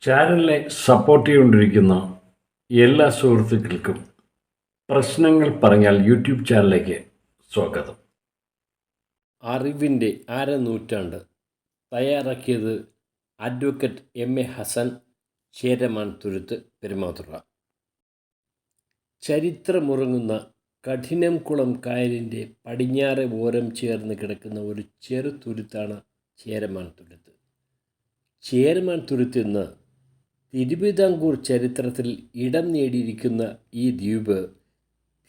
ചാനലിനെ സപ്പോർട്ട് ചെയ്തുകൊണ്ടിരിക്കുന്ന എല്ലാ സുഹൃത്തുക്കൾക്കും പ്രശ്നങ്ങൾ പറഞ്ഞാൽ യൂട്യൂബ് ചാനലിലേക്ക് സ്വാഗതം. അറിവിൻ്റെ അരനൂറ്റാണ്ട് തയ്യാറാക്കിയത് അഡ്വക്കേറ്റ് എം.എ. ഹസൻ, ചേരമാൻ തുരുത്ത്, പെരുമാതുറ. ചരിത്രമുറങ്ങുന്ന കഠിനംകുളം കായലിൻ്റെ പടിഞ്ഞാറെ ഓരം ചേർന്ന് കിടക്കുന്ന ഒരു ചെറു തുരുത്താണ് ചേരമാൻ തുരുത്ത്. ചേരമാൻ തുരുത്ത് എന്ന് തിരുവിതാംകൂർ ചരിത്രത്തിൽ ഇടം നേടിയിരിക്കുന്ന ഈ ദ്വീപ്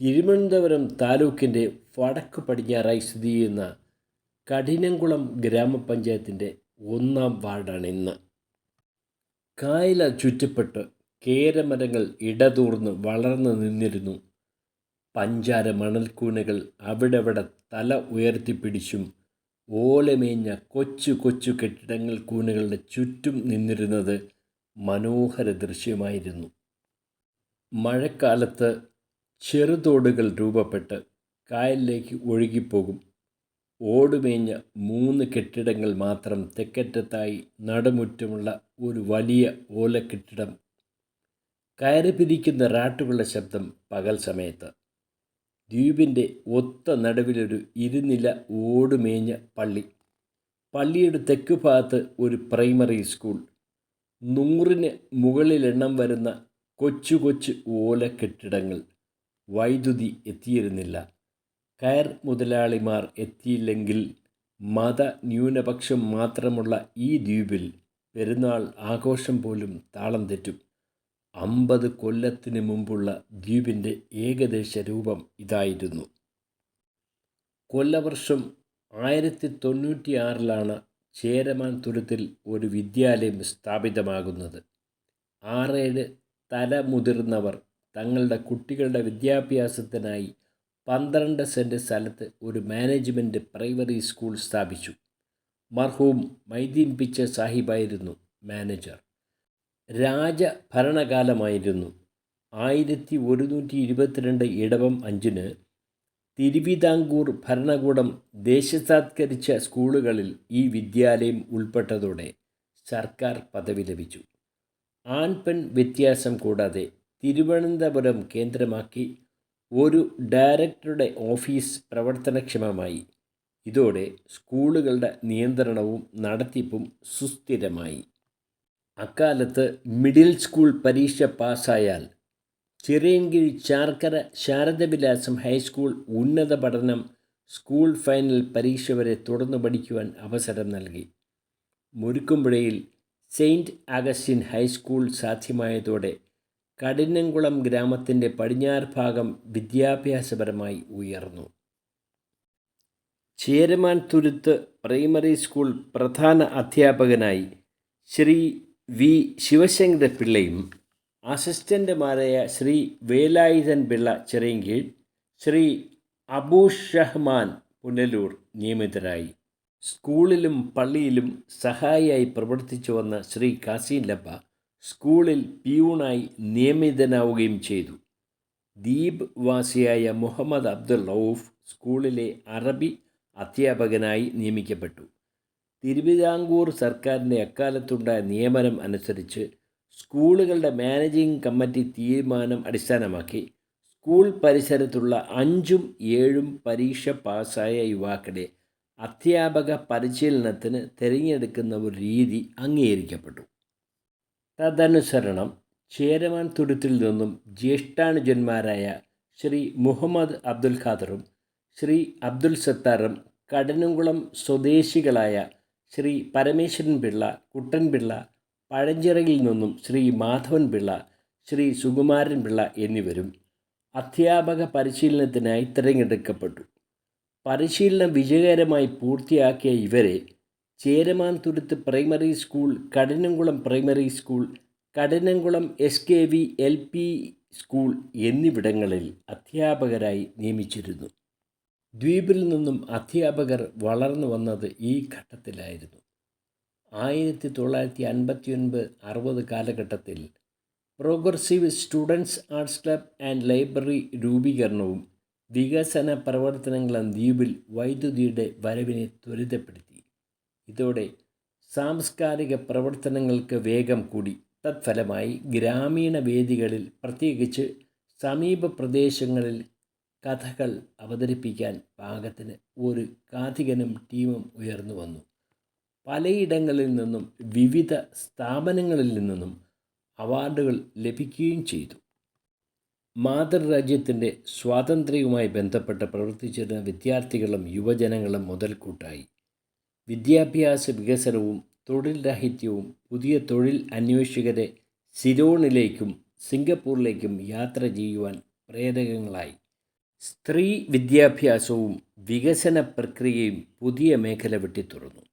തിരുവനന്തപുരം താലൂക്കിൻ്റെ വടക്ക് പടിഞ്ഞാറായി സ്ഥിതി ചെയ്യുന്ന കഠിനംകുളം ഗ്രാമപഞ്ചായത്തിൻ്റെ 1-ാം വാർഡാണ് ഇന്ന്. കായല ചുറ്റപ്പെട്ട് കേരമരങ്ങൾ ഇടതൂർന്ന് വളർന്നു നിന്നിരുന്നു. പഞ്ചാര മണൽക്കൂനകൾ അവിടെവിടെ തല ഉയർത്തിപ്പിടിച്ചും ഓലമേഞ്ഞ കൊച്ചു കൊച്ചു കെട്ടിടങ്ങൾ കൂനുകളുടെ ചുറ്റും നിന്നിരുന്നത് മനോഹര ദൃശ്യമായിരുന്നു. മഴക്കാലത്ത് ചെറുതോടുകൾ രൂപപ്പെട്ട് കായലിലേക്ക് ഒഴുകിപ്പോകും. ഓടുമേഞ്ഞ 3 കെട്ടിടങ്ങൾ മാത്രം തെക്കറ്റത്തായി നടുമുറ്റമുള്ള ഒരു വലിയ ഓലക്കെട്ടിടം. കയറി പിരിക്കുന്ന റാട്ടുകളുടെ ശബ്ദം പകൽ സമയത്ത്. ദ്വീപിൻ്റെ ഒത്ത നടുവിലൊരു ഇരുനില ഓടുമേഞ്ഞ പള്ളി. പള്ളിയുടെ തെക്ക് ഭാഗത്ത് ഒരു പ്രൈമറി സ്കൂൾ. 100-ന് മുകളിലെണ്ണം വരുന്ന കൊച്ചു കൊച്ചു ഓല കെട്ടിടങ്ങൾ. വൈദ്യുതി എത്തിയിരുന്നില്ല. കയർ മുതലാളിമാർ എത്തിയില്ലെങ്കിൽ മത ന്യൂനപക്ഷം മാത്രമുള്ള ഈ ദ്വീപിൽ പെരുന്നാൾ ആഘോഷം പോലും താളം തെറ്റും. 50 കൊല്ലത്തിന് മുമ്പുള്ള ദ്വീപിൻ്റെ ഏകദേശ രൂപം ഇതായിരുന്നു. കൊല്ലവർഷം 1096-ലാണ് ചേരമാൻ തുരുത്തിൽ ഒരു വിദ്യാലയം സ്ഥാപിതമാകുന്നത്. 6-7 തലമുതിർന്നവർ തങ്ങളുടെ കുട്ടികളുടെ വിദ്യാഭ്യാസത്തിനായി 12 സെൻറ് സ്ഥലത്ത് ഒരു മാനേജ്മെൻറ്റ് പ്രൈമറി സ്കൂൾ സ്ഥാപിച്ചു. മർഹൂം മൈദീൻ പിച്ച സാഹിബായിരുന്നു മാനേജർ. രാജഭരണകാലമായിരുന്നു. 1122 ഇടവം 5-ന് തിരുവിതാംകൂർ ഭരണകൂടം ദേശസാത്കരിച്ച സ്കൂളുകളിൽ ഈ വിദ്യാലയം ഉൾപ്പെട്ടതോടെ സർക്കാർ പദവി ലഭിച്ചു. ആൺപെൺ വ്യത്യാസം കൂടാതെ തിരുവനന്തപുരം കേന്ദ്രമാക്കി ഒരു ഡയറക്ടറുടെ ഓഫീസ് പ്രവർത്തനക്ഷമമായി. ഇതോടെ സ്കൂളുകളുടെ നിയന്ത്രണവും നടത്തിപ്പും സുസ്ഥിരമായി. അക്കാലത്ത് മിഡിൽ സ്കൂൾ പരീക്ഷ പാസ്സായാൽ ചിറയൻകീഴ് ചാർക്കര ശാരദവിലാസം ഹൈസ്കൂൾ ഉന്നത പഠനം സ്കൂൾ ഫൈനൽ പരീക്ഷ വരെ തുടർന്ന് പഠിക്കുവാൻ അവസരം നൽകി. മുരുക്കുംപുഴയിൽ സെയിൻറ്റ് അഗസ്റ്റിൻ ഹൈസ്കൂൾ സാധ്യമായതോടെ കഠിനംകുളം ഗ്രാമത്തിൻ്റെ പടിഞ്ഞാറ് ഭാഗം വിദ്യാഭ്യാസപരമായി ഉയർന്നു. ചേരമാൻ തുരുത്ത് പ്രൈമറി സ്കൂൾ പ്രധാന അധ്യാപകനായി ശ്രീ വി ശിവശങ്കര പിള്ളയും അസിസ്റ്റൻ്റുമാരായ ശ്രീ വേലായുധൻ പിള്ള ചിറയൻകീഴ്, ശ്രീ അബൂഷഹ്മാൻ പുനലൂർ നിയമിതരായി. സ്കൂളിലും പള്ളിയിലും സഹായിയായി പ്രവർത്തിച്ചു വന്ന ശ്രീ കാസിം ലബ്ബ സ്കൂളിൽ പിയൂണായി നിയമിതനാവുകയും ചെയ്തു. ദ്വീപ് വാസിയായ മുഹമ്മദ് അബ്ദുൽ റൌഫ് സ്കൂളിലെ അറബി അധ്യാപകനായി നിയമിക്കപ്പെട്ടു. തിരുവിതാംകൂർ സർക്കാരിൻ്റെ അക്കാലത്തുണ്ടായ നിയമനം അനുസരിച്ച് സ്കൂളുകളുടെ മാനേജിംഗ് കമ്മിറ്റി തീരുമാനം അടിസ്ഥാനമാക്കി സ്കൂൾ പരിസരത്തുള്ള 5ഉം 7ഉം പരീക്ഷ പാസ്സായ യുവാക്കളെ അധ്യാപക പരിശീലനത്തിന് തിരഞ്ഞെടുക്കുന്ന ഒരു രീതി അംഗീകരിക്കപ്പെട്ടു. തദനുസരണം ചേരമാൻ തുരുത്തിൽ നിന്നും ജ്യേഷ്ഠാനുജന്മാരായ ശ്രീ മുഹമ്മദ് അബ്ദുൽ ഖാദറും ശ്രീ അബ്ദുൽ സത്താറും കഠിനംകുളം സ്വദേശികളായ ശ്രീ പരമേശ്വരൻ പിള്ള, കുട്ടൻപിള്ള, പഴഞ്ചിറയിൽ നിന്നും ശ്രീ മാധവൻ പിള്ള, ശ്രീ സുകുമാരൻ പിള്ള എന്നിവരും അധ്യാപക പരിശീലനത്തിനായി തിരഞ്ഞെടുക്കപ്പെട്ടു. പരിശീലനം വിജയകരമായി പൂർത്തിയാക്കിയ ഇവരെ Cheraman Thuruthu primary school, Kadinamkulam primary school, Kadinamkulam SKV LP school എന്നിവിടങ്ങളിൽ അധ്യാപകരായി നിയമിച്ചിരുന്നു. ദ്വീപിൽ നിന്നും അധ്യാപകർ വളർന്നു വന്നത് ഈ ഘട്ടത്തിലായിരുന്നു. 1959-60 കാലഘട്ടത്തിൽ progressive students arts club and library രൂപീകരണവും വികസന പ്രവർത്തനങ്ങളും ദ്വീപിൽ വൈദ്യുതിയുടെ വരവിനെ ത്വരിതപ്പെടുത്തി. ഇതോടെ സാംസ്കാരിക പ്രവർത്തനങ്ങൾക്ക് വേഗം കൂടി. തത്ഫലമായി ഗ്രാമീണ വേദികളിൽ, പ്രത്യേകിച്ച് സമീപ പ്രദേശങ്ങളിൽ കഥകൾ അവതരിപ്പിക്കാൻ പാകത്തിന് ഒരു കാഥികനും ടീമും ഉയർന്നു വന്നു. പലയിടങ്ങളിൽ നിന്നും വിവിധ സ്ഥാപനങ്ങളിൽ നിന്നും അവാർഡുകൾ ലഭിക്കുകയും ചെയ്തു. മാതൃരാജ്യത്തിൻ്റെ സ്വാതന്ത്ര്യവുമായി ബന്ധപ്പെട്ട് പ്രവർത്തിച്ചിരുന്ന വിദ്യാർത്ഥികളും യുവജനങ്ങളും മുതൽക്കൂട്ടായി. വിദ്യാഭ്യാസ വികസനവും തൊഴിൽ രാഹിത്യവും പുതിയ തൊഴിൽ അന്വേഷകരെ സിലോണിലേക്കും സിംഗപ്പൂരിലേക്കും യാത്ര ചെയ്യുവാൻ പ്രേരകങ്ങളായി. സ്ത്രീ വിദ്യാഭ്യാസവും വികസന പ്രക്രിയയും പുതിയ മേഖല വെട്ടിത്തുറന്നു.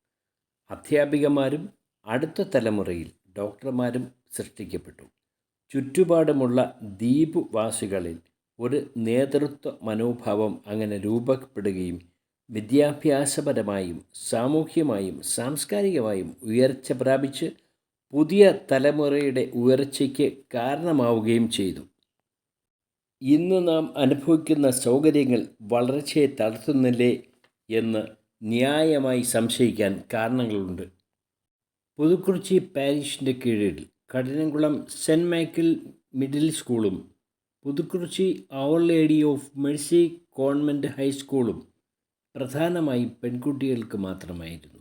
അധ്യാപികമാരും അടുത്ത തലമുറയിൽ ഡോക്ടർമാരും സൃഷ്ടിക്കപ്പെട്ടു. ചുറ്റുപാടുമുള്ള ദ്വീപുവാസികളിൽ ഒരു നേതൃത്വ മനോഭാവം അങ്ങനെ രൂപപ്പെടുകയും വിദ്യാഭ്യാസപരമായും സാമൂഹ്യമായും സാംസ്കാരികമായും ഉയർച്ച പ്രാപിച്ച് പുതിയ തലമുറയുടെ ഉയർച്ചയ്ക്ക് കാരണമാവുകയും ചെയ്തു. ഇന്ന് നാം അനുഭവിക്കുന്ന സൗകര്യങ്ങൾ വളർച്ചയെ തളർത്തുന്നില്ലേ എന്ന് ന്യായമായി സംശയിക്കാൻ കാരണങ്ങളുണ്ട്. പുതുക്കുറിച്ചി പാരിഷിൻ്റെ കീഴിൽ കഠിനംകുളം സെൻറ്റ് മൈക്കിൾ മിഡിൽ സ്കൂളും പുതുക്കുറിച്ചി അവർ ലേഡി ഓഫ് മെഴ്സി കോൺവെൻറ്റ് ഹൈസ്കൂളും പ്രധാനമായും പെൺകുട്ടികൾക്ക് മാത്രമായിരുന്നു.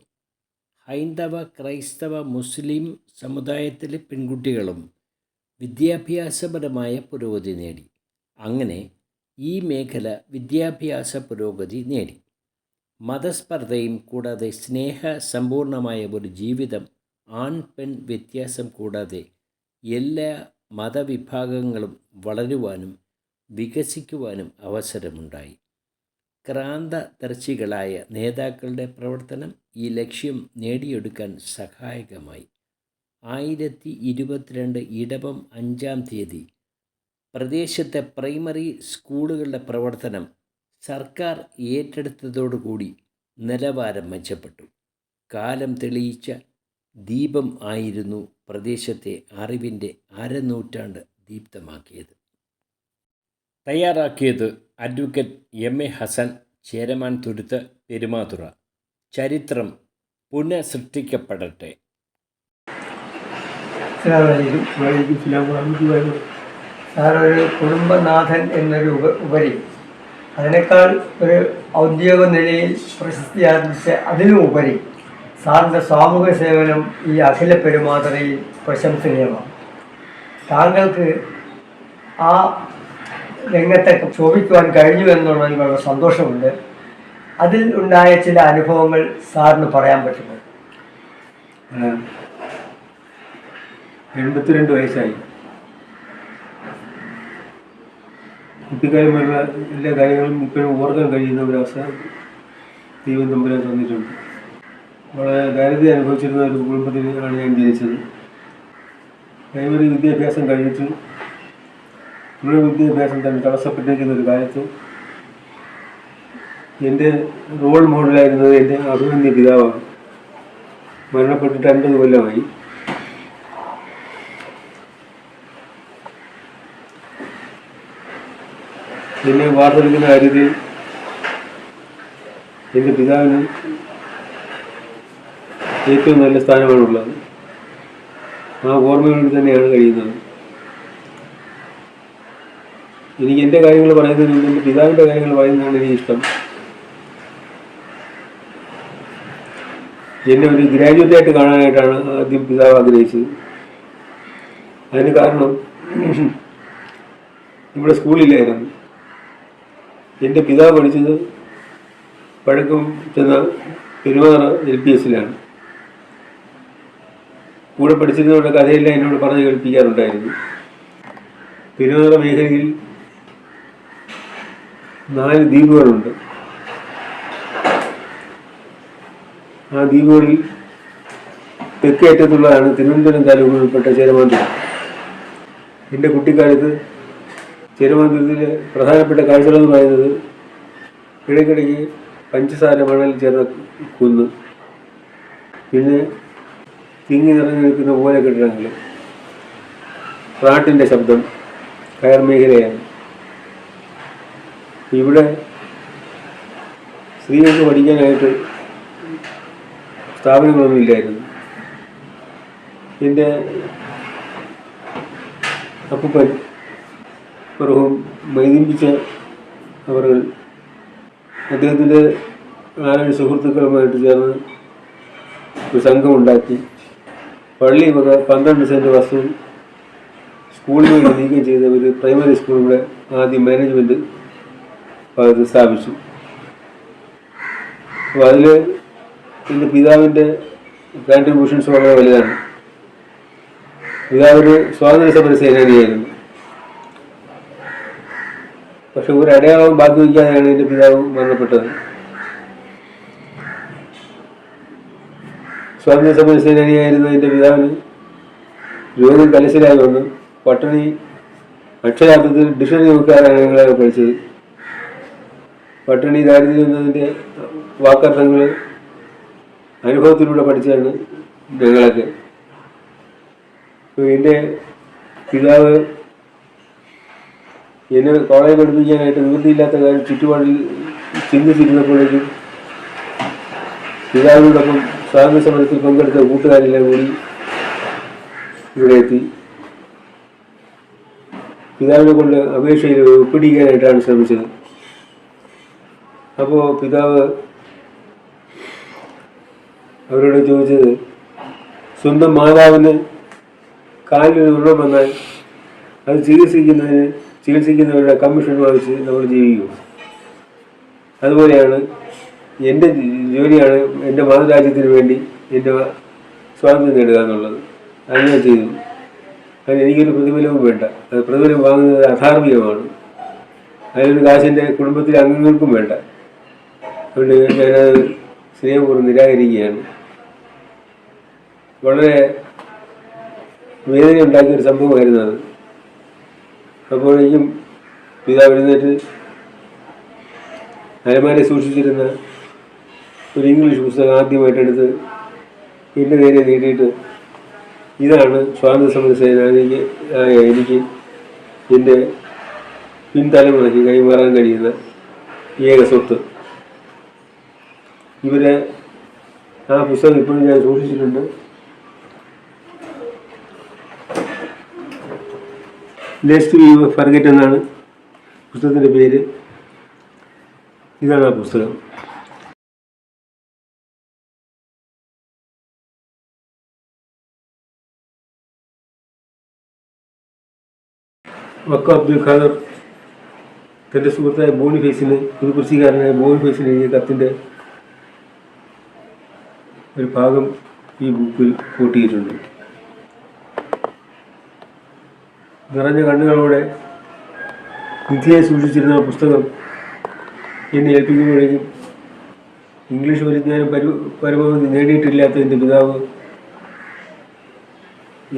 ഹൈന്ദവ, ക്രൈസ്തവ, മുസ്ലിം സമുദായത്തിലെ പെൺകുട്ടികളും വിദ്യാഭ്യാസപരമായ പുരോഗതി നേടി. അങ്ങനെ ഈ മേഖല വിദ്യാഭ്യാസ പുരോഗതി നേടി. മതസ്പർദ്ധയും കൂടാതെ സ്നേഹസമ്പൂർണമായ ഒരു ജീവിതം, ആൺ പെൺ വ്യത്യാസം കൂടാതെ എല്ലാ മതവിഭാഗങ്ങളും വളരുവാനും വികസിക്കുവാനും അവസരമുണ്ടായി. ക്രാന്തദർശികളായ നേതാക്കളുടെ പ്രവർത്തനം ഈ ലക്ഷ്യം നേടിയെടുക്കാൻ സഹായകമായി. 1022 ഇടവം 5-ാം തീയതി പ്രദേശത്തെ പ്രൈമറി സ്കൂളുകളുടെ പ്രവർത്തനം സർക്കാർ ഏറ്റെടുത്തതോടുകൂടി നിലവാരം മെച്ചപ്പെട്ടു. കാലം തെളിയിച്ച ദീപം ആയിരുന്നു പ്രദേശത്തെ അറിവിൻ്റെ അരനൂറ്റാണ്ട് ദീപ്തമാക്കിയത്. തയ്യാറാക്കിയത് അഡ്വക്കേറ്റ് എം.എ. ഹസൻ, ചേരമാൻ തുരുത്ത്, പെരുമാതുറ. ചരിത്രം പുനഃസൃഷ്ടിക്കപ്പെടട്ടെ. സാറൊരു കുടുംബനാഥൻ എന്നൊരു ഉപരി അതിനേക്കാൾ ഒരു ഔദ്യോഗിക നിലയിൽ പ്രശസ്തി ആർജിച്ച അതിനും ഉപരി സാറിൻ്റെ സാമൂഹ്യ സേവനം ഈ അഖില പെരുമാതുറയിൽ പ്രശംസനീയമാണ്. താങ്കൾക്ക് ആ രംഗത്തൊക്കെ ശോഭിക്കുവാൻ കഴിഞ്ഞു എന്നുള്ളതിൽ വളരെ സന്തോഷമുണ്ട്. അതിൽ ഉണ്ടായ ചില അനുഭവങ്ങൾ സാറിന് പറയാൻ പറ്റുമോ? 82 വയസ്സായി. കുട്ടിക്കാലമുള്ള എല്ലാ കാര്യങ്ങളും ഇപ്പോഴും ഓർക്കാൻ കഴിയുന്ന ഒരവസ്ഥ ദൈവം തമ്പുരാൻ തന്നിട്ടുണ്ട്. വളരെ ദാരിദ്ര്യം അനുഭവിച്ചിരുന്ന ഒരു കുടുംബത്തിലാണ് ഞാൻ ജനിച്ചത്. പ്രൈമറി വിദ്യാഭ്യാസം കഴിഞ്ഞിട്ട് തുടർ വിദ്യാഭ്യാസം തന്നെ തടസ്സപ്പെട്ടിരിക്കുന്ന ഒരു കാലത്ത് എൻ്റെ റോൾ മോഡലായിരുന്നത് എൻ്റെ അഭിമന്യ പിതാവാണ്. മരണപ്പെട്ടിട്ട് 50 കൊല്ലമായി. എന്നെ വാർത്തെടുക്കുന്ന കാര്യത്തിൽ എൻ്റെ പിതാവിന് ഏറ്റവും നല്ല സ്ഥാനമാണുള്ളത്. ആ ഓർമ്മകളിൽ തന്നെയാണ് കഴിയുന്നത്. എനിക്ക് എൻ്റെ കാര്യങ്ങൾ പറയുന്നതിന് മുമ്പ് എൻ്റെ പിതാവിൻ്റെ കാര്യങ്ങൾ പറയുന്നതാണ് എനിക്കിഷ്ടം. എന്നെ ഒരു ഗ്രാജുവേറ്റായിട്ട് കാണാനായിട്ടാണ് ആദ്യം പിതാവ് ആഗ്രഹിച്ചത്. അതിന് കാരണം ഇവിടെ സ്കൂളിലായിരുന്നു. എൻ്റെ പിതാവ് പഠിച്ചത് പഴക്കം ചെന്ന പെരുമാറ LPSലാണ്. കൂടെ പഠിച്ചിരുന്നവരുടെ കഥയെല്ലാം എന്നോട് പറഞ്ഞ് കേൾപ്പിക്കാറുണ്ടായിരുന്നു. പെരുമാറ മേഖലയിൽ 4 ദ്വീപുകളുണ്ട്. ആ ദ്വീപുകളിൽ തെക്കേറ്റത്തുള്ളതാണ് തിരുവനന്തപുരം താലൂക്കിൽ ഉൾപ്പെട്ട ചേരമാന്തുരം. എൻ്റെ കുട്ടിക്കാലത്ത് ചേരമാന്തുരത്തിലെ പ്രധാനപ്പെട്ട കാഴ്ചകളെന്ന് പറയുന്നത് ഇടയ്ക്കിടയ്ക്ക് പഞ്ചസാര മണൽ ചേർന്ന കുന്ന്, പിന്നെ തിങ്ങി നിറഞ്ഞു നിൽക്കുന്ന ഓല കെട്ടിടങ്ങൾ, ഫ്ലാറ്റിൻ്റെ ശബ്ദം, കയർ മേഖലയാണ്. ഇവിടെ സ്ത്രീകൾക്ക് പഠിക്കാനായിട്ട് സ്ഥാപനങ്ങളൊന്നും ഇല്ലായിരുന്നു. എൻ്റെ അപ്പൂപ്പൻ മർഹൂം മൊയ്തീൻ പിച്ച അവർ അദ്ദേഹത്തിൻ്റെ 4 സുഹൃത്തുക്കളുമായിട്ട് ചേർന്ന് ഒരു സംഘമുണ്ടാക്കി പള്ളി വക 12 സെൻറ്റ് വസ്തു സ്കൂളിൽ വേണ്ടി നീക്കം ചെയ്ത ഒരു പ്രൈമറി സ്കൂൾ ഇവിടെ ആദ്യം മാനേജ്മെൻറ്റ് ഭാഗത്ത് സ്ഥാപിച്ചു. അപ്പോൾ അതിൽ എൻ്റെ പിതാവിൻ്റെ കോൺട്രിബ്യൂഷൻസ് വളരെ വലുതാണ്. പിതാവ് ഒരു സ്വാതന്ത്ര്യ സമര സേനാനിയായിരുന്നു. പക്ഷെ ഒരു അടയാളവും ബാക്കി വയ്ക്കാതെയാണ് എൻ്റെ പിതാവ് മരണപ്പെട്ടത്. സ്വാതന്ത്ര്യ സമര സേനാനിയായിരുന്ന എൻ്റെ പിതാവിന് രോഗം കലശലായി വന്നു. പട്ടിണി അക്ഷരാർത്ഥത്തിൽ ഡിക്ഷണറി നോക്കാനാണ് ഞങ്ങളെ പഠിച്ചത്. പട്ടിണി ദാരിദ്ര്യം എന്നതിൻ്റെ വാക്കർത്ഥങ്ങൾ അനുഭവത്തിലൂടെ പഠിച്ചാണ് ഞങ്ങളൊക്കെ. എൻ്റെ പിതാവ് എന്നെ കോളേജ് പഠിപ്പിക്കാനായിട്ട് നിവൃത്തിയില്ലാത്ത കാര്യം ചുറ്റുപാടിൽ ചിന്തിച്ചിരുന്നപ്പോഴേക്കും പിതാവിനോടൊപ്പം സ്വാതന്ത്ര്യ സമരത്തിൽ പങ്കെടുത്ത കൂട്ടുകാരെല്ലാം കൂടി ഇവിടെ എത്തി. പിതാവിനെ കൊണ്ട് അപേക്ഷയിൽ ഒപ്പിടിക്കാനായിട്ടാണ് ശ്രമിച്ചത്. അപ്പോൾ പിതാവ് അവരോട് ചോദിച്ചത്, സ്വന്തം മാതാവിന് കാലിലൊരു വ്രണം വന്നാൽ അത് ചികിത്സിക്കുന്നവരുടെ കമ്മീഷൻ വാങ്ങിച്ച് നമ്മൾ ജീവിക്കും. അതുപോലെയാണ് എൻ്റെ ജോലിയാണ് എൻ്റെ മാതൃരാജ്യത്തിന് വേണ്ടി എൻ്റെ സ്വാതന്ത്ര്യം നേടുക എന്നുള്ളത്. അത് ഞാൻ ചെയ്തു. അതിന് എനിക്കൊരു പ്രതിഫലവും വേണ്ട. അത് പ്രതിഫലം വാങ്ങുന്നത് അധാർമികമാണ്. അതിനൊരു കാശ് എൻ്റെ കുടുംബത്തിലെ അംഗങ്ങൾക്കും വേണ്ട. അതുകൊണ്ട് ഞാനത് സ്നേഹപൂർവ്വം നിരാകരിക്കുകയാണ്. വളരെ വേദന ഉണ്ടാക്കിയൊരു സംഭവമായിരുന്നു അത്. അപ്പോഴേക്കും പിതാവ് എഴുന്നേറ്റ് അലമാരെ സൂക്ഷിച്ചിരുന്ന ഒരു ഇംഗ്ലീഷ് പുസ്തകം ആദ്യമായിട്ടെടുത്ത് എൻ്റെ നേരെ നീട്ടിയിട്ട്, ഇതാണ് സ്വാതന്ത്ര്യ സമര സേനാനിക്ക് എനിക്ക് എൻ്റെ പിൻതലമുറയ്ക്ക് കൈമാറാൻ കഴിയുന്ന ഏക സ്വത്ത്. ഇവരെ ആ പുസ്തകം ഇപ്പോഴും ഞാൻ സൂക്ഷിച്ചിട്ടുണ്ട്. ലെസ്റ്റ് വി ഫർഗെറ്റ് എന്നാണ് പുസ്തകത്തിൻ്റെ പേര്. ഇതാണ് ആ പുസ്തകം. വക്ക അബ്ദുൽ ഖാദർ തൻ്റെ സുഹൃത്തായ ബോണിഫേസിന്, പുതുകൃഷിക്കാരനായ ബോണിഫേസിന് എഴുതിയ കത്തിൻ്റെ ഒരു ഭാഗം ഈ ബുക്കിൽ കൂട്ടിയിട്ടുണ്ട്. നിറഞ്ഞ കണ്ണുകളോടെ നിധിയെ സൂക്ഷിച്ചിരുന്ന പുസ്തകം എന്നെ ഏൽപ്പിക്കുമ്പോഴേക്കും ഇംഗ്ലീഷ് പരിജ്ഞാനം പരമാവധി നേടിയിട്ടില്ലാത്ത എൻ്റെ പിതാവ്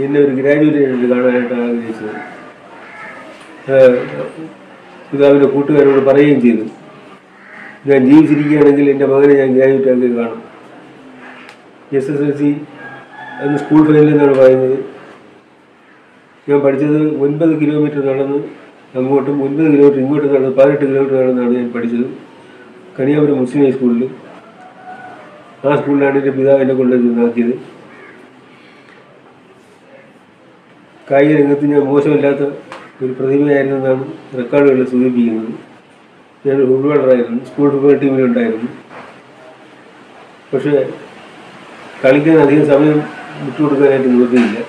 എന്നെ ഒരു ഗ്രാജുവേറ്റ് കാണാനായിട്ടാണ് ആഗ്രഹിച്ചത്. പിതാവിൻ്റെ കൂട്ടുകാരോട് പറയുകയും ചെയ്തു, ഞാൻ ജീവിച്ചിരിക്കുകയാണെങ്കിൽ എൻ്റെ മകനെ ഞാൻ ഗ്രാജുവേറ്റ് ആക്കി കാണും. SSLC അന്ന് സ്കൂൾ ഫൈനൽ എന്നാണ് പറയുന്നത്. ഞാൻ പഠിച്ചത് 9 കിലോമീറ്റർ നടന്ന് അങ്ങോട്ടും 9 കിലോമീറ്റർ ഇങ്ങോട്ടും നടന്ന് 18 കിലോമീറ്റർ നടന്നാണ് ഞാൻ പഠിച്ചത് കണിയാപുരം മുസ്ലിം ഹൈസ്കൂളിൽ. ആ സ്കൂളിലാണ് എൻ്റെ പിതാവ് എന്നെ കൊണ്ടുവന്നാക്കിയത്. കായിക രംഗത്ത് ഞാൻ മോശമില്ലാത്ത ഒരു പ്രതിഭയായിരുന്നെന്നാണ് റെക്കോർഡുകളിൽ സൂചിപ്പിക്കുന്നത്. ഞാനൊരു ഫുട്ബോളറായിരുന്നു, സ്കൂൾ ഫുട്ബോൾ ടീമിലുണ്ടായിരുന്നു. പക്ഷേ കളിക്കാൻ അധികം സമയം വിട്ടുകൊടുക്കാനായിട്ട് നിവൃത്തിയില്ല.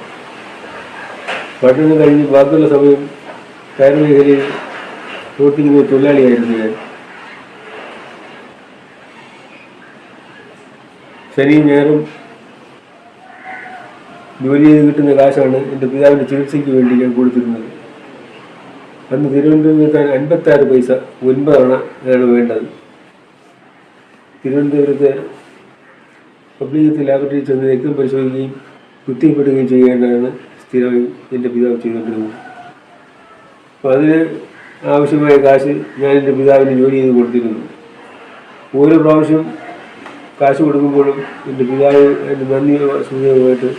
പഠനം കഴിഞ്ഞ് ബാക്കിയുള്ള സമയം കയർ മേഖലയിൽ പ്രവർത്തിക്കുന്ന തൊഴിലാളിയായിരുന്നു ഞാൻ. ശനിയും ഞായറും ജോലി ചെയ്ത് കിട്ടുന്ന കാശാണ് എൻ്റെ പിതാവിൻ്റെ ചികിത്സയ്ക്ക് വേണ്ടി ഞാൻ കൊടുത്തിരുന്നത്. അന്ന് തിരുവനന്തപുരത്ത് 56 പൈസ 9 അണ ആണ് വേണ്ടത്. തിരുവനന്തപുരത്തെ പബ്ലിക് ലാബറട്ടറിയിൽ ചെന്ന് രക്തം പരിശോധിക്കുകയും കുത്തിപ്പെടുകയും ചെയ്യേണ്ടതാണ് സ്ഥിരമായി എൻ്റെ പിതാവ് ചെയ്തുകൊണ്ടിരുന്നത്. അപ്പോൾ അതിന് ആവശ്യമായ കാശ് ഞാൻ എൻ്റെ പിതാവിന് ജോലി ചെയ്ത് കൊടുത്തിരുന്നു. ഓരോ പ്രാവശ്യം കാശ് കൊടുക്കുമ്പോഴും എൻ്റെ പിതാവ് എൻ്റെ നന്ദി സൂചകമായിട്ട്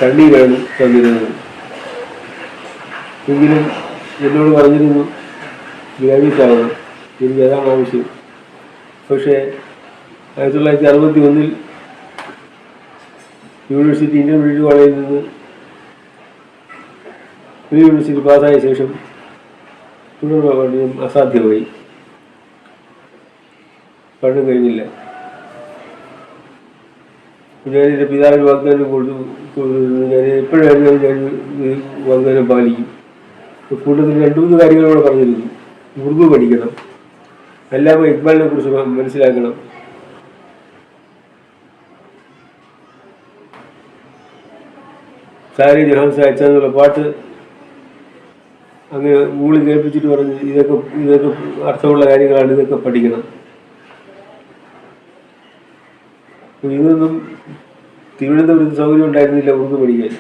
കണ്ണീരാണ് തന്നിരുന്നത്. എങ്കിലും എന്നോട് പറഞ്ഞിരുന്നു, ഗ്രാജുവേറ്റ് ആവണം, എനിക്ക് അതാണ് ആവശ്യം. പക്ഷേ 1961 യൂണിവേഴ്സിറ്റി ഇന്ത്യൻ മെഡിക്കൽ കോളേജിൽ നിന്ന് പ്രീ യൂണിവേഴ്സിറ്റി പാസ്സായ ശേഷം തുടർ പഠനം അസാധ്യമായി. പഠനം കഴിഞ്ഞില്ല. ഞാൻ എൻ്റെ പിതാവിന് വാഗ്ദാനം കൊടുത്തു. ഞാൻ എപ്പോഴായിരുന്നു ഞാൻ വാഗ്ദാനം പാലിക്കും. കൂട്ടത്തിൽ 2-3 കാര്യങ്ങളോടെ പറഞ്ഞിരുന്നു. ഉറുദു പഠിക്കണം, അല്ലാമ ഇക്ബാലിനെ കുറിച്ച് മനസ്സിലാക്കണം, സാരി ജഹാൻ സാഹിച്ച എന്നുള്ള പാട്ട് അങ്ങനെ മൂളി കേൾപ്പിച്ചിട്ട് പറഞ്ഞ് ഇതൊക്കെ അർത്ഥമുള്ള കാര്യങ്ങളാണ്, ഇതൊക്കെ പഠിക്കണം. ഇതൊന്നും തിരുവനന്തപുരത്ത് സൗകര്യം ഉണ്ടായിരുന്നില്ല ഉറുദു പഠിക്കാൻ.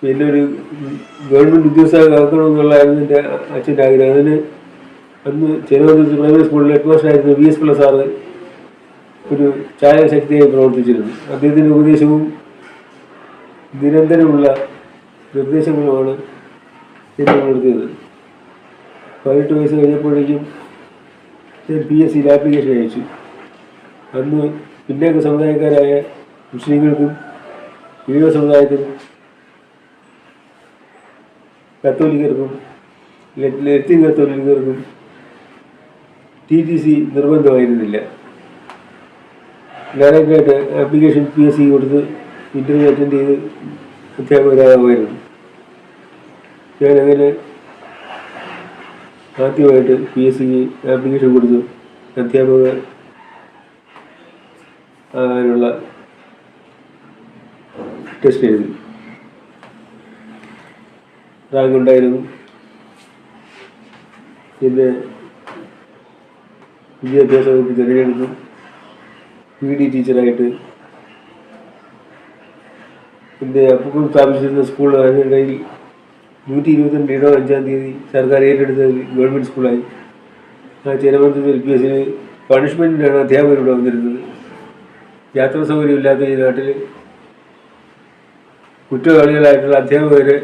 പിന്നെ ഒരു ഗവൺമെൻറ് ഉദ്യോഗസ്ഥരാക്കണമെന്നുള്ളതായിരുന്നു എൻ്റെ അച്ഛൻ്റെ ആഗ്രഹം. അതിന് അന്ന് തിരുവനന്തപുരത്ത് പ്രൈമറി സ്കൂളിൽ ഹെഡ് മാസ്റ്ററായിരുന്ന VS പിള്ള സാറ് ഒരു ചായശക്തിയായി പ്രവർത്തിച്ചിരുന്നു. അദ്ദേഹത്തിൻ്റെ ഉപദേശവും നിരന്തരമുള്ള നിർദ്ദേശങ്ങളുമാണ് എന്നെ നടത്തിയത്. 18 വയസ്സ് കഴിഞ്ഞപ്പോഴേക്കും ഞാൻ PSCയിൽ ആപ്ലിക്കേഷൻ അയച്ചു. അന്ന് പിന്നോക്ക സമുദായക്കാരായ മുസ്ലിങ്ങൾക്കും ഈഴവ സമുദായത്തിനും കത്തോലിക്കർക്കും ലത്തീൻ കത്തോലിക്കർക്കും TTC നിർബന്ധമായിരുന്നില്ല. ഡയറക്റ്റായിട്ട് ആപ്ലിക്കേഷൻ PSC കൊടുത്ത് ഇൻ്റർവ്യൂ അറ്റൻഡ് ചെയ്ത് അധ്യാപകരാകുമായിരുന്നു. ഞാനങ്ങനെ ആദ്യമായിട്ട് PSCക്ക് ആപ്ലിക്കേഷൻ കൊടുത്തു അധ്യാപക ആകാനുള്ള ടെസ്റ്റ് എഴുതി. റാങ്ക് ഉണ്ടായിരുന്നു. പിന്നെ വിദ്യാഭ്യാസ വകുപ്പ് തിരഞ്ഞെടുത്തു. PD ടീച്ചറായിട്ട് എൻ്റെ അപ്പം സ്ഥാപിച്ചിരുന്ന സ്കൂൾ അതിൻ്റെ 122 ഇടം 5-ാം തീയതി സർക്കാർ ഏറ്റെടുത്തത് ഗവൺമെൻറ് സ്കൂളായി. ആ ചേരമംഗലത്ത് LPSന് പണിഷ്മെൻറ്റിനാണ് അധ്യാപകരോട് വന്നിരുന്നത്. യാത്രാ സൗകര്യമില്ലാത്ത ഈ നാട്ടിൽ കുറ്റവാളികളായിട്ടുള്ള അധ്യാപകരെ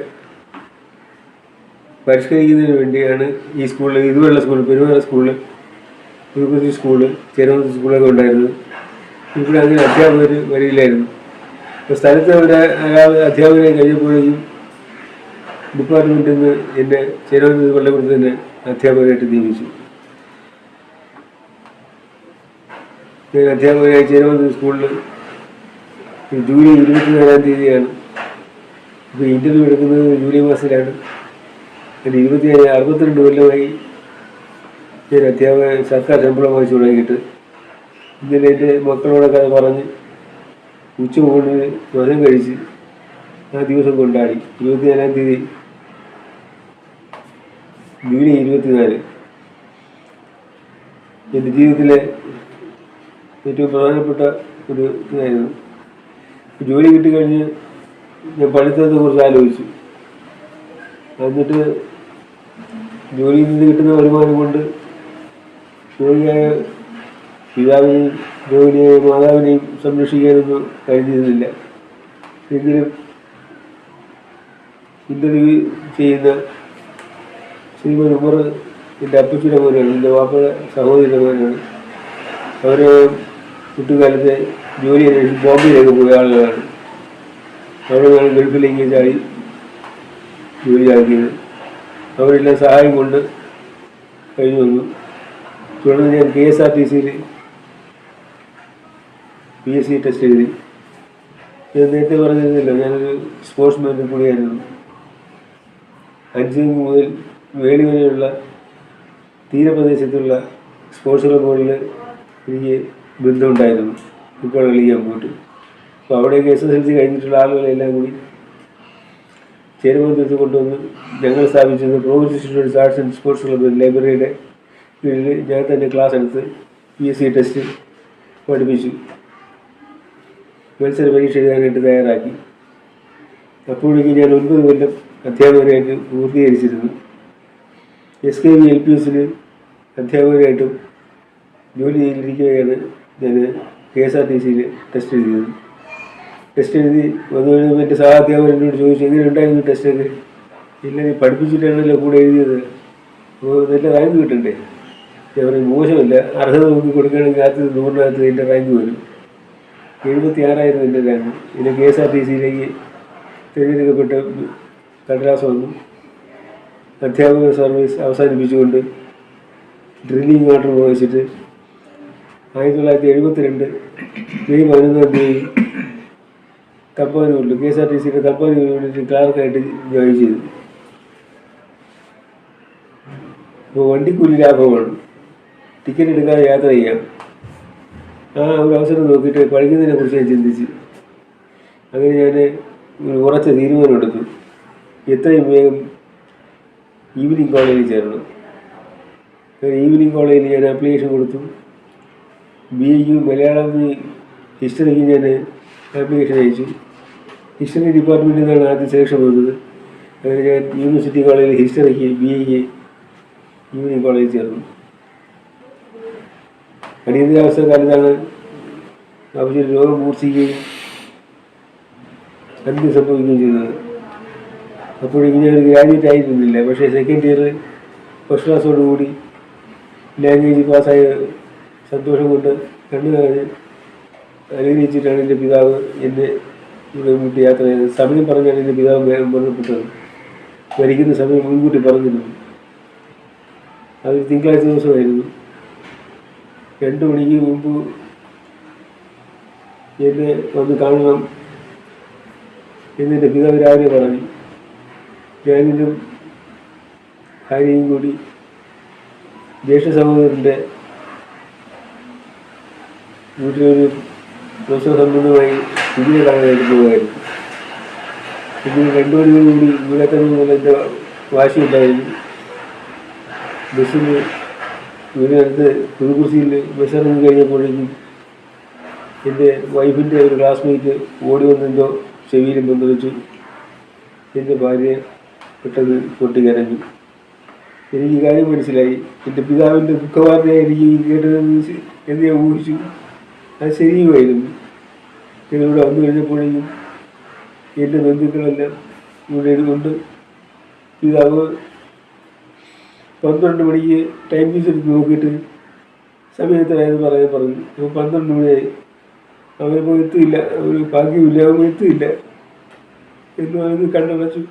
പരിഷ്കരിക്കുന്നതിന് വേണ്ടിയാണ് ഈ സ്കൂളിൽ ഇതുപോലുള്ള സ്കൂൾ പെരുമാറ സ്കൂള്, യൂണിവേഴ്സിറ്റി സ്കൂള്, ചേരമംഗലത്ത് സ്കൂളൊക്കെ ഉണ്ടായിരുന്നത്. ഇവിടെ അങ്ങനെ അധ്യാപകർ വരില്ലായിരുന്നു. അപ്പോൾ സ്ഥലത്ത് അധ്യാപകരെ കഴിഞ്ഞപ്പോഴേക്കും ഡിപ്പാർട്ട്മെൻറ്റിൽ നിന്ന് എന്നെ ചേരമംഗലത്ത് പള്ളിക്കൂടത്തിൽ തന്നെ അധ്യാപകരായിട്ട് നിയമിച്ചു. ഞാൻ അധ്യാപകരായി ചേരമംഗലത്ത് സ്കൂളിൽ ജൂലൈ 24-ാം തീയതിയാണ്. ഇപ്പോൾ ഇൻ്റർവ്യൂ എടുക്കുന്നത് ജൂലൈ മാസത്തിലാണ്. എൻ്റെ 62 കൊല്ലമായി ഞാൻ അധ്യാപകൻ സർക്കാർ ശമ്പളം വാങ്ങിച്ചു തുടങ്ങിയിട്ട്. ഇന്നലെ എൻ്റെ മക്കളോടൊക്കെ അത് പറഞ്ഞ് ഉച്ചമൂണിന് മതം കഴിച്ച് ആ ദിവസം കൊണ്ടാടി. 24-ാം തീയതി ജൂലൈ 24 എൻ്റെ ജീവിതത്തിലെ ഏറ്റവും പ്രധാനപ്പെട്ട ഒരു ഇതായിരുന്നു. ജോലി കിട്ടിക്കഴിഞ്ഞ് ഞാൻ പഠിത്തത്തെ കുറിച്ച് ആലോചിച്ചു. എന്നിട്ട് ജോലിയിൽ നിന്ന് കിട്ടുന്ന വരുമാനം കൊണ്ട് ജോലിയായ പിതാവിനെയും ജോലിയായ മാതാവിനെയും സംരക്ഷിക്കാനൊന്നും കഴിഞ്ഞിരുന്നില്ല. എങ്കിലും ഇൻ്റർവ്യൂ ചെയ്യുന്ന ശ്രീമൻ ഉമർ എൻ്റെ അപ്പച്ചിയുടെ മോനാണ്, എൻ്റെ വാപ്പയുടെ സഹോദരിയുടെ മോനാണ്. അവർ കുട്ടിക്കാലത്തെ ജോലി അന്വേഷിച്ച് ബോംബെയിലേക്ക് പോയ ആളുകളാണ്. അവിടെ ഞാൻ ഗൾഫിലേക്ക് ചാടി ജോലിയാക്കിയത്. അവരെല്ലാം സഹായം കൊണ്ട് കഴിഞ്ഞു വന്നു. തുടർന്ന് ഞാൻ KSRTCയിൽ PSC ടെസ്റ്റ് എഴുതി. ഞാൻ നേരത്തെ പറഞ്ഞിരുന്നില്ല, ഞാനൊരു സ്പോർട്സ്മാൻ കൂടിയായിരുന്നു. 5 മുതൽ വേളി വരെയുള്ള തീരപ്രദേശത്തുള്ള സ്പോർട്സ് ക്ലബുകളിൽ എനിക്ക് ബന്ധമുണ്ടായിരുന്നു ഇപ്പോൾ കളിക്കാൻ പോയിട്ട്. അപ്പോൾ അവിടേക്ക് SSLC കഴിഞ്ഞിട്ടുള്ള ആളുകളെല്ലാം കൂടി ചേരുമംഗലത്ത് കൊണ്ടുവന്ന് ഞങ്ങൾ സ്ഥാപിച്ചിരുന്ന progress students arts and sports club ലൈബ്രറിയുടെ കീഴിൽ ഞാൻ തന്നെ ക്ലാസ് എടുത്ത് PSC ടെസ്റ്റ് പഠിപ്പിച്ചു. മത്സര പരീക്ഷ എഴുതാനായിട്ട് തയ്യാറാക്കി. അപ്പോഴേക്കും ഞാൻ 9 കൊല്ലം അധ്യാപകരായിട്ട് പൂർത്തീകരിച്ചിരുന്നു. SKV LPSൽ അധ്യാപകരായിട്ടും ജോലി ചെയ്തിരിക്കുകയാണ് ഞാൻ KSRTCയിൽ ടെസ്റ്റ് എഴുതിയത്. ടെസ്റ്റ് എഴുതി വന്നു കഴിഞ്ഞപ്പോൾ എൻ്റെ സഹാധ്യാപകരോട് ചോദിച്ചു, എങ്ങനെ ഉണ്ടായിരുന്നു ടെസ്റ്റൊക്കെ? ഇല്ല, നീ പഠിപ്പിച്ചിട്ടാണല്ലോ കൂടെ എഴുതിയത്, അപ്പോൾ നല്ല റാങ്ക് കിട്ടണ്ടേ? ഞാൻ പറയും, മോശമല്ല, അർഹത നോക്കി കൊടുക്കുകയാണെങ്കിൽ 100-നകത്ത് എൻ്റെ റാങ്ക് വരും. 76 എൻ്റെ റാങ്ക്. പിന്നെ KSRTCയിലേക്ക് തിരഞ്ഞെടുക്കപ്പെട്ട കടലാസ് വന്നു. അധ്യാപക സർവീസ് അവസാനിപ്പിച്ചുകൊണ്ട് ഡ്രില്ലിംഗ് ഓർഡർ വഹിച്ചിട്ട് 1972 മെയ് 11 തമ്പാനൂരിൽ KSRTCയുടെ തമ്പാനൂർ യൂണിറ്റ് ക്ലാർക്കായിട്ട് ജോയിൻ ചെയ്തു. അപ്പോൾ വണ്ടിക്കൂലി ലാഭമാണ്, ടിക്കറ്റ് എടുക്കാതെ യാത്ര ചെയ്യാം. ആ ഒരു അവസരം നോക്കിയിട്ട് പഠിക്കുന്നതിനെ കുറിച്ച് ഞാൻ ചിന്തിച്ച് അങ്ങനെ ഞാൻ ഒരു ഉറച്ച തീരുമാനമെടുത്തു. എത്രയും വേഗം ഈവനിങ് കോളേജിൽ ചേർന്നു. ഈവനിങ് കോളേജിൽ ഞാൻ ആപ്ലിക്കേഷൻ കൊടുത്തു. BA മലയാളം ഹിസ്റ്ററിക്ക് ഞാൻ ആപ്ലിക്കേഷൻ അയച്ചു. ഹിസ്റ്ററി ഡിപ്പാർട്ട്മെൻറ്റിൽ നിന്നാണ് ആദ്യം സെലക്ഷൻ വന്നത്. അങ്ങനെ ഞാൻ യൂണിവേഴ്സിറ്റി കോളേജിൽ ഹിസ്റ്ററിക്ക് BA ഈവനിങ് കോളേജിൽ ചേർന്നു. അടിയന്തരാവസ്ഥ കാലത്താണ് അവർക്ക് രോഗം മൂർച്ഛിക്കുകയും അന്ത്യം സംഭവിക്കുകയും ചെയ്തത്. അപ്പോഴേക്കും ഞാൻ ഗ്രാജുവേറ്റ് ആയിരുന്നില്ല. പക്ഷേ സെക്കൻഡ് ഇയർ ഫസ്റ്റ് ക്ലാസ്സോടുകൂടി ലാംഗ്വേജ് പാസ്സായ സന്തോഷം കൊണ്ട് കണ്ണു നിറഞ്ഞ് അനുഗ്രഹിച്ചിട്ടാണ് എൻ്റെ പിതാവ് എന്നെ ഇവിടെ വീട്ടിൽ യാത്ര ചെയ്തത്. സമയം പറഞ്ഞാണ് എൻ്റെ പിതാവ് മരണപ്പെട്ടത്. മരിക്കുന്ന സമയം മുൻകൂട്ടി പറഞ്ഞിരുന്നു. അതൊരു തിങ്കളാഴ്ച ദിവസമായിരുന്നു. 2 മണിക്ക് മുമ്പ് എന്നെ വന്ന് കാണണം എന്നെൻ്റെ പിതാവ് രാവിലെ പറഞ്ഞു. ഞാനും ഭാര്യയും കൂടി ജ്യേഷ്ഠ സഹോദരൻ്റെ വീട്ടിലൊരു പ്രസവ സംബന്ധമായി കുഞ്ഞിനെ കാണാനായിട്ട് പോകുമായിരുന്നു. പിന്നെ 2 മണിയോടുകൂടി ഇവിടെ തന്നെ എൻ്റെ വാശിയുണ്ടായിരുന്നു. ബസ്സിൽ വീടിനടുത്ത് പുതുക്കുറിശ്ശിയിൽ ബസ്സിറങ്ങി കഴിഞ്ഞപ്പോഴേക്കും എൻ്റെ വൈഫിൻ്റെ ഒരു ക്ലാസ്മേറ്റ് ഓടി വന്നെന്തോ ചെവിയിലും ബന്ധു എൻ്റെ ഭാര്യയെ പെട്ടെന്ന് പൊട്ടിക്കരഞ്ഞു. എനിക്ക് കാര്യം മനസ്സിലായി. എൻ്റെ പിതാവിൻ്റെ ദുഃഖവാർത്തയായിരിക്കും ഈ കേട്ടതെന്ന് എന്ന് ഞാൻ ഊഹിച്ചു. അത് ശരിയുമായിരുന്നു. ഞങ്ങളിവിടെ വന്നു കഴിഞ്ഞപ്പോഴേക്കും എൻ്റെ ബന്ധുക്കളെല്ലാം ഇവിടെ എടുക്കൊണ്ട് പിതാവ് 12 മണിക്ക് ടൈം പീസ് എടുത്ത് നോക്കിയിട്ട് സമയത്തിനായത് പറഞ്ഞു. അപ്പോൾ 12 മണിയായി. അവരിപ്പോൾ എത്തിയില്ല, അവർ ഭാഗ്യമില്ല, അവർ എത്തിയില്ല എന്ന് പറഞ്ഞ് കണ്ണടച്ചു.